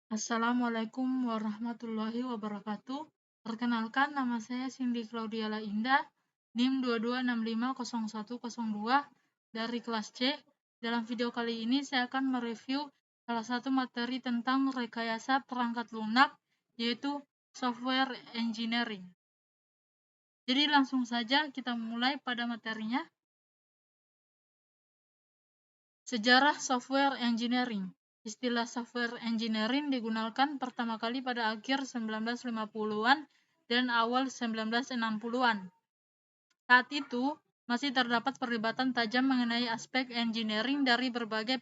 Assalamualaikum warahmatullahi wabarakatuh. Perkenalkan, nama saya Cindy Claudia Lainda, NIM 22650102 dari kelas C. Dalam video kali ini saya akan mereview salah satu materi tentang rekayasa perangkat lunak, yaitu software engineering. Jadi langsung saja kita mulai pada materinya. Sejarah software engineering. Istilah software engineering digunakan pertama kali pada akhir 1950-an dan awal 1960-an. Saat itu, masih terdapat perdebatan tajam mengenai aspek engineering dari berbagai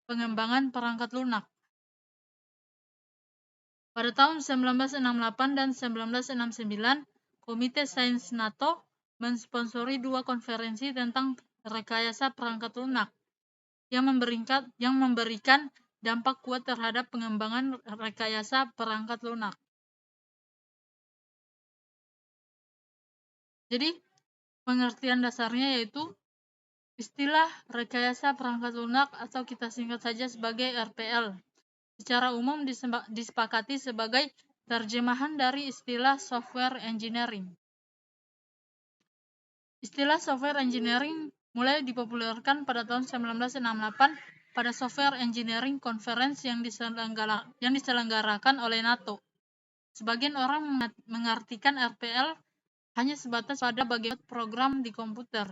pengembangan perangkat lunak. Pada tahun 1968 dan 1969, Komite Sains NATO mensponsori dua konferensi tentang rekayasa perangkat lunak yang memberikan dampak kuat terhadap pengembangan rekayasa perangkat lunak. Jadi, pengertian dasarnya yaitu istilah rekayasa perangkat lunak atau kita singkat saja sebagai RPL. Secara umum disepakati sebagai terjemahan dari istilah software engineering. Istilah software engineering mulai dipopulerkan pada tahun 1968 pada Software Engineering Conference yang diselenggarakan oleh NATO. Sebagian orang mengartikan RPL hanya sebatas pada bagian program di komputer.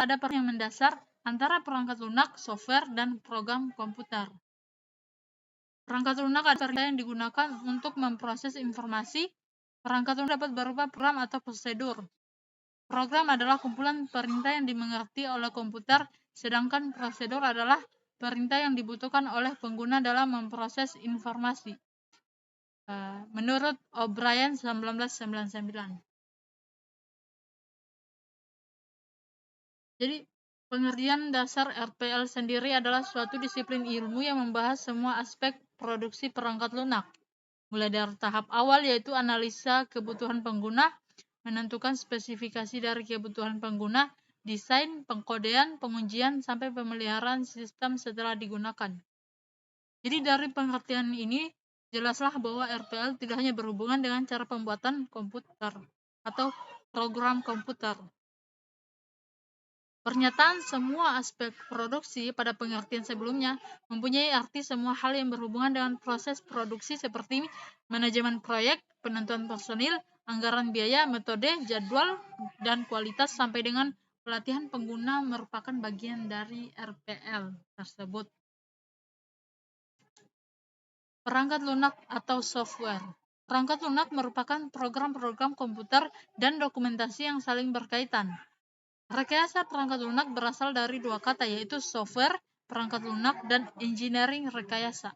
Ada perbedaan yang mendasar antara perangkat lunak, software, dan program komputer. Perangkat lunak adalah perintah yang digunakan untuk memproses informasi. Perangkat lunak dapat berupa program atau prosedur. Program adalah kumpulan perintah yang dimengerti oleh komputer, sedangkan prosedur adalah perintah yang dibutuhkan oleh pengguna dalam memproses informasi. Menurut O'Brien 1999. Jadi, pengertian dasar RPL sendiri adalah suatu disiplin ilmu yang membahas semua aspek produksi perangkat lunak, mulai dari tahap awal yaitu analisa kebutuhan pengguna, menentukan spesifikasi dari kebutuhan pengguna, desain, pengkodean, pengujian, sampai pemeliharaan sistem setelah digunakan. Jadi dari pengertian ini, jelaslah bahwa RPL tidak hanya berhubungan dengan cara pembuatan komputer atau program komputer. Pernyataan semua aspek produksi pada pengertian sebelumnya mempunyai arti semua hal yang berhubungan dengan proses produksi seperti manajemen proyek, penentuan personil, anggaran biaya, metode, jadwal, dan kualitas sampai dengan pelatihan pengguna merupakan bagian dari RPL tersebut. Perangkat lunak atau software. Perangkat lunak merupakan program-program komputer dan dokumentasi yang saling berkaitan. Rekayasa perangkat lunak berasal dari dua kata, yaitu software, perangkat lunak, dan engineering rekayasa.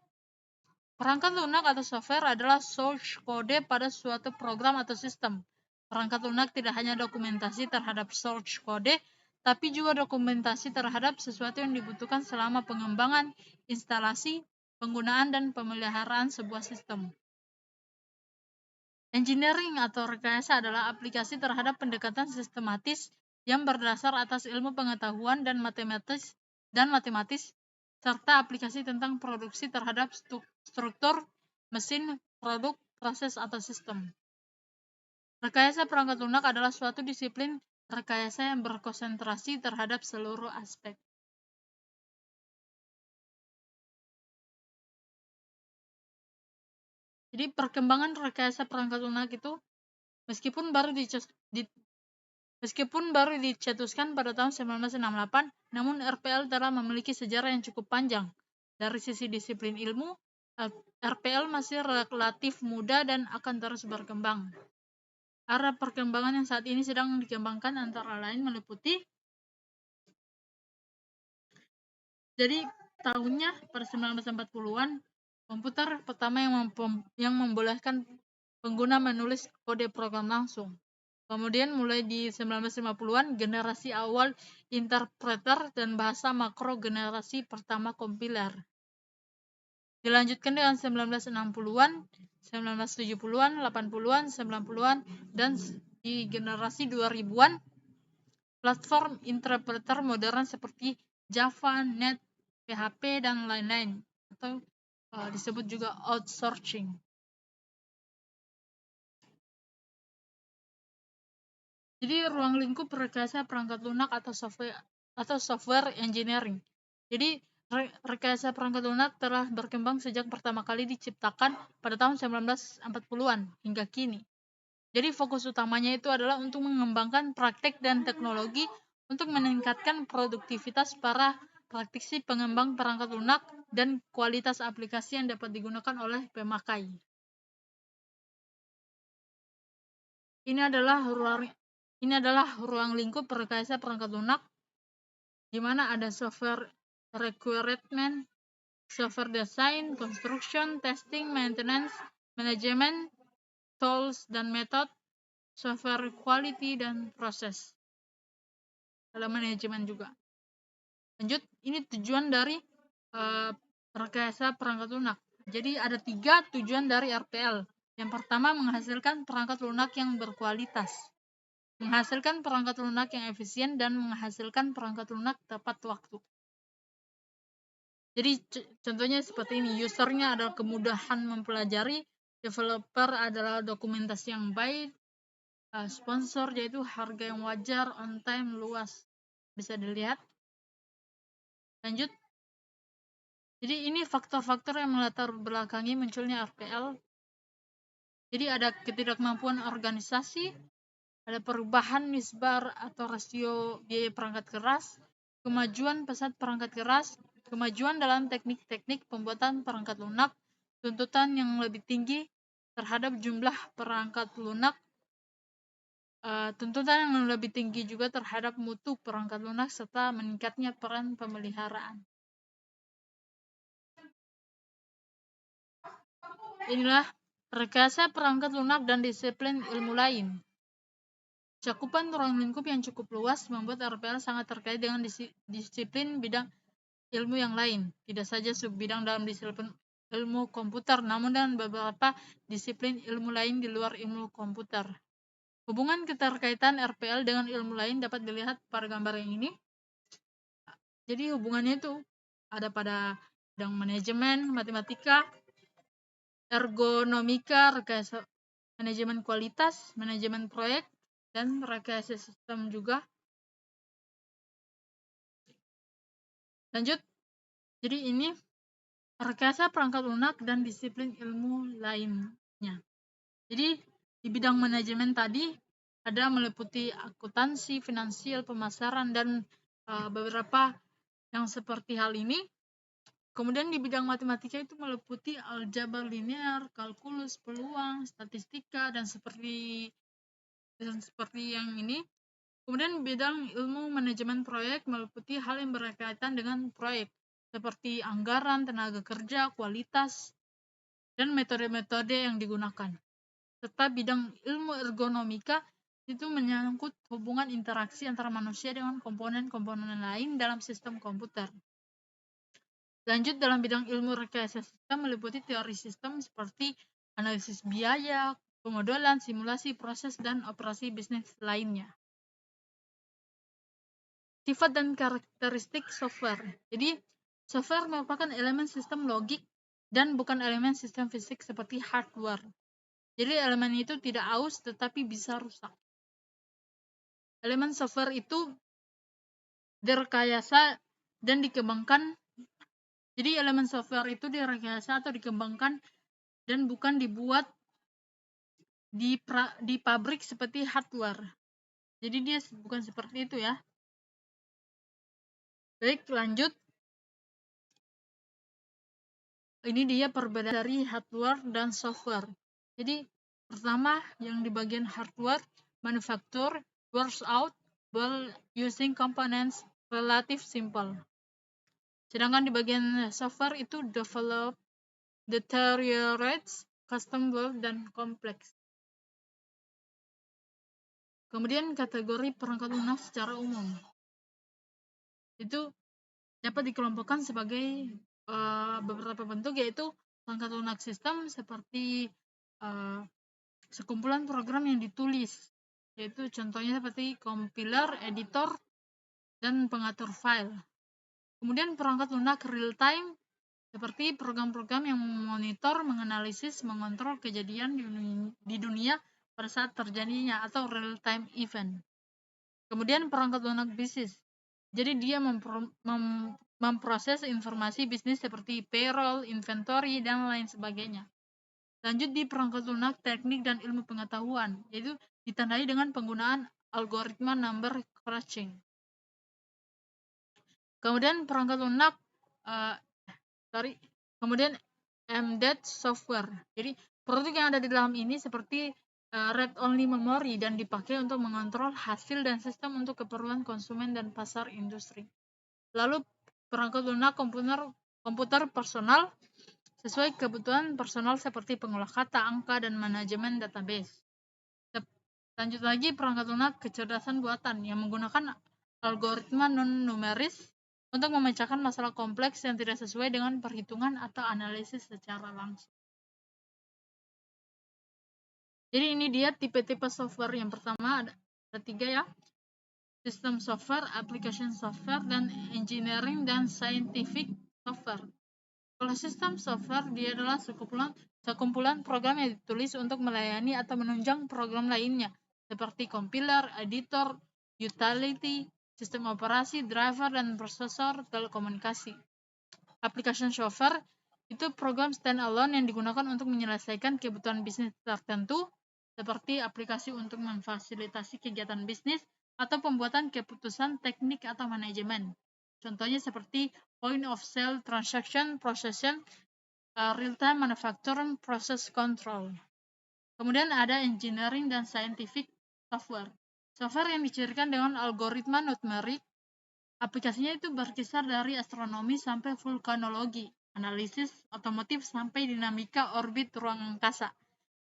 Perangkat lunak atau software adalah source kode pada suatu program atau sistem. Perangkat lunak tidak hanya dokumentasi terhadap source kode, tapi juga dokumentasi terhadap sesuatu yang dibutuhkan selama pengembangan, instalasi, penggunaan, dan pemeliharaan sebuah sistem. Engineering atau rekayasa adalah aplikasi terhadap pendekatan sistematis yang berdasar atas ilmu pengetahuan dan matematis serta aplikasi tentang produksi terhadap struktur, mesin, produk, proses, atau sistem. Rekayasa perangkat lunak adalah suatu disiplin rekayasa yang berkonsentrasi terhadap seluruh aspek. Jadi perkembangan rekayasa perangkat lunak itu meskipun baru dicetuskan pada tahun 1968, namun RPL telah memiliki sejarah yang cukup panjang. Dari sisi disiplin ilmu, RPL masih relatif muda dan akan terus berkembang. Arah perkembangan yang saat ini sedang dikembangkan antara lain meliputi jadi tahunnya pada 1940-an, komputer pertama yang membolehkan pengguna menulis kode program langsung. Kemudian mulai di 1950-an, generasi awal interpreter dan bahasa makro generasi pertama kompiler. Dilanjutkan dengan 1960-an, 1970-an, 80-an, 90-an, dan di generasi 2000-an, platform interpreter modern seperti Java, Net, PHP, dan lain-lain, atau disebut juga outsourcing. Jadi ruang lingkup rekayasa perangkat lunak atau software engineering. Jadi rekayasa perangkat lunak telah berkembang sejak pertama kali diciptakan pada tahun 1940-an hingga kini. Jadi fokus utamanya itu adalah untuk mengembangkan praktek dan teknologi untuk meningkatkan produktivitas para praktisi pengembang perangkat lunak dan kualitas aplikasi yang dapat digunakan oleh pemakai. Ini adalah ruang lingkup rekayasa perangkat lunak, di mana ada software requirement, software design, construction, testing, maintenance, management, tools dan method, software quality dan proses. Dalam manajemen juga. Lanjut, ini tujuan dari rekayasa perangkat lunak. Jadi ada 3 tujuan dari RPL. Yang pertama, menghasilkan perangkat lunak yang berkualitas, menghasilkan perangkat lunak yang efisien, dan menghasilkan perangkat lunak tepat waktu. Jadi contohnya seperti ini, usernya adalah kemudahan mempelajari, developer adalah dokumentasi yang baik, sponsor yaitu harga yang wajar, on time, luas. Bisa dilihat. Lanjut. Jadi ini faktor-faktor yang melatar belakangi munculnya RPL. Jadi ada ketidakmampuan organisasi, ada perubahan nisbar atau rasio biaya perangkat keras, kemajuan pesat perangkat keras, kemajuan dalam teknik-teknik pembuatan perangkat lunak, tuntutan yang lebih tinggi terhadap jumlah perangkat lunak, tuntutan yang lebih tinggi juga terhadap mutu perangkat lunak, serta meningkatnya peran pemeliharaan. Inilah rekayasa perangkat lunak dan disiplin ilmu lain. Cakupan ruang lingkup yang cukup luas membuat RPL sangat terkait dengan disiplin bidang ilmu yang lain, tidak saja subbidang dalam disiplin ilmu komputer, namun dan beberapa disiplin ilmu lain di luar ilmu komputer. Hubungan keterkaitan RPL dengan ilmu lain dapat dilihat pada gambar yang ini. Jadi hubungannya itu ada pada bidang manajemen, matematika, ergonomika, rekayasa manajemen kualitas, manajemen proyek, dan rekayasa sistem juga. Lanjut. Jadi ini rekayasa perangkat lunak dan disiplin ilmu lainnya. Jadi di bidang manajemen tadi ada meliputi akuntansi, finansial, pemasaran, dan beberapa yang seperti hal ini. Kemudian di bidang matematika itu meliputi aljabar linear, kalkulus, peluang, statistika, dan seperti yang ini. Kemudian bidang ilmu manajemen proyek meliputi hal yang berkaitan dengan proyek, seperti anggaran, tenaga kerja, kualitas, dan metode-metode yang digunakan. Serta bidang ilmu ergonomika itu menyangkut hubungan interaksi antara manusia dengan komponen-komponen lain dalam sistem komputer. Lanjut, dalam bidang ilmu rekayasa sistem meliputi teori sistem seperti analisis biaya, pemodelan, simulasi, proses, dan operasi bisnis lainnya. Sifat dan karakteristik software. Jadi, software merupakan elemen sistem logik dan bukan elemen sistem fisik seperti hardware. Jadi, elemen itu tidak aus tetapi bisa rusak. Elemen software itu direkayasa dan dikembangkan. Jadi elemen software itu direkayasa atau dikembangkan dan bukan dibuat di pabrik seperti hardware. Jadi dia bukan seperti itu ya. Baik, lanjut. Ini dia perbedaan dari hardware dan software. Jadi pertama yang di bagian hardware, manufacture, wears out, while using components relative simple. Sedangkan di bagian software itu develop, deteriorates, custom build, dan kompleks. Kemudian kategori perangkat lunak secara umum. Itu dapat dikelompokkan sebagai beberapa bentuk, yaitu perangkat lunak sistem seperti sekumpulan program yang ditulis, yaitu contohnya seperti compiler, editor, dan pengatur file. Kemudian perangkat lunak real time seperti program-program yang memonitor, menganalisis, mengontrol kejadian di dunia pada saat terjadinya atau real-time event. Kemudian perangkat lunak bisnis. Jadi dia memproses informasi bisnis seperti payroll, inventory, dan lain sebagainya. Lanjut di perangkat lunak teknik dan ilmu pengetahuan, yaitu ditandai dengan penggunaan algoritma number crunching. Kemudian perangkat lunak kemudian embedded software. Jadi produk yang ada di dalam ini seperti read-only memory dan dipakai untuk mengontrol hasil dan sistem untuk keperluan konsumen dan pasar industri. Lalu perangkat lunak komputer personal sesuai kebutuhan personal seperti pengolah kata, angka, dan manajemen database. Lanjut lagi perangkat lunak kecerdasan buatan yang menggunakan algoritma non-numeris untuk memecahkan masalah kompleks yang tidak sesuai dengan perhitungan atau analisis secara langsung. Jadi ini dia tipe-tipe software. Yang pertama ada 3 ya. System software, application software, dan engineering dan scientific software. Kalau system software, dia adalah sekumpulan program yang ditulis untuk melayani atau menunjang program lainnya, seperti compiler, editor, utility, sistem operasi, driver, dan prosesor telekomunikasi. Application software itu program standalone yang digunakan untuk menyelesaikan kebutuhan bisnis tertentu, seperti aplikasi untuk memfasilitasi kegiatan bisnis atau pembuatan keputusan teknik atau manajemen. Contohnya seperti point of sale transaction processing, real-time manufacturing process control. Kemudian ada engineering dan scientific software. Software yang dicirikan dengan algoritma numerik. Aplikasinya itu berkisar dari astronomi sampai vulkanologi, analisis otomotif sampai dinamika orbit ruang angkasa.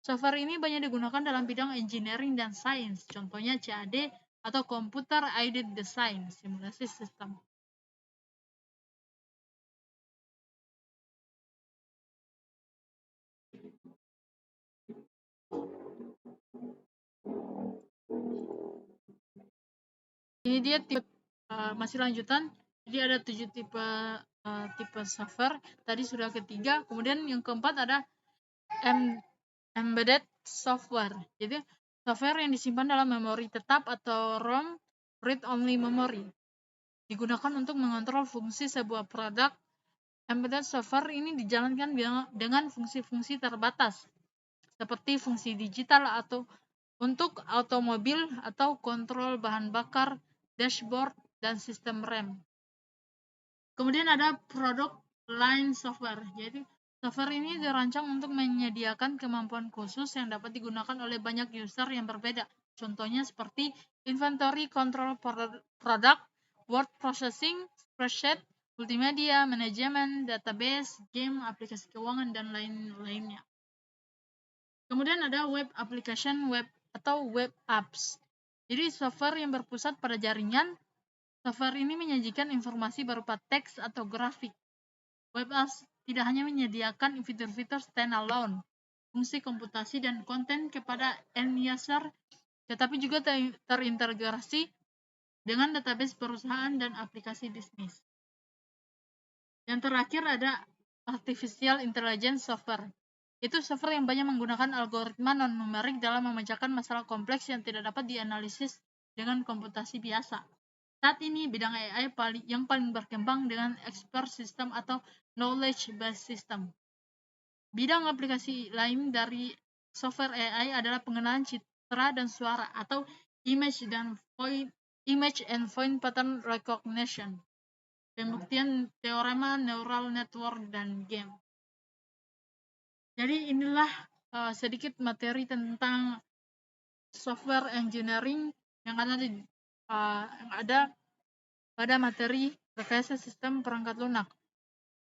Software ini banyak digunakan dalam bidang engineering dan sains, contohnya CAD atau computer aided design, simulasi sistem. Ini dia masih lanjutan. Jadi ada 7 tipe software. Tadi sudah ketiga. Kemudian yang keempat ada embedded software. Jadi software yang disimpan dalam memori tetap atau ROM, read-only memory. Digunakan untuk mengontrol fungsi sebuah produk. Embedded software ini dijalankan dengan fungsi-fungsi terbatas, seperti fungsi digital atau untuk automobil atau kontrol bahan bakar, dashboard, dan sistem rem. Kemudian ada product line software. Jadi software ini dirancang untuk menyediakan kemampuan khusus yang dapat digunakan oleh banyak user yang berbeda. Contohnya seperti inventory control product, word processing, spreadsheet, multimedia, manajemen, database, game, aplikasi keuangan, dan lain-lainnya. Kemudian ada web application atau web apps. Jadi software yang berpusat pada jaringan. Software ini menyajikan informasi berupa teks atau grafik. Web apps tidak hanya menyediakan fitur-fitur standalone, fungsi komputasi dan konten kepada end user, tetapi juga terintegrasi dengan database perusahaan dan aplikasi bisnis. Yang terakhir ada artificial intelligence software. Itu software yang banyak menggunakan algoritma non-numerik dalam memecahkan masalah kompleks yang tidak dapat dianalisis dengan komputasi biasa. Saat ini, bidang AI yang paling berkembang dengan expert system atau knowledge-based system. Bidang aplikasi lain dari software AI adalah pengenalan citra dan suara atau image and point pattern recognition, pembuktian teorema neural network, dan game. Jadi inilah sedikit materi tentang software engineering yang ada pada materi rekayasa sistem perangkat lunak.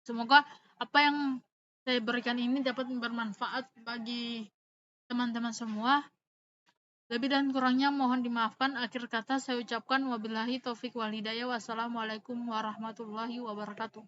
Semoga apa yang saya berikan ini dapat bermanfaat bagi teman-teman semua. Lebih dan kurangnya mohon dimaafkan. Akhir kata saya ucapkan wabillahi taufik wal hidayah. Wassalamualaikum warahmatullahi wabarakatuh.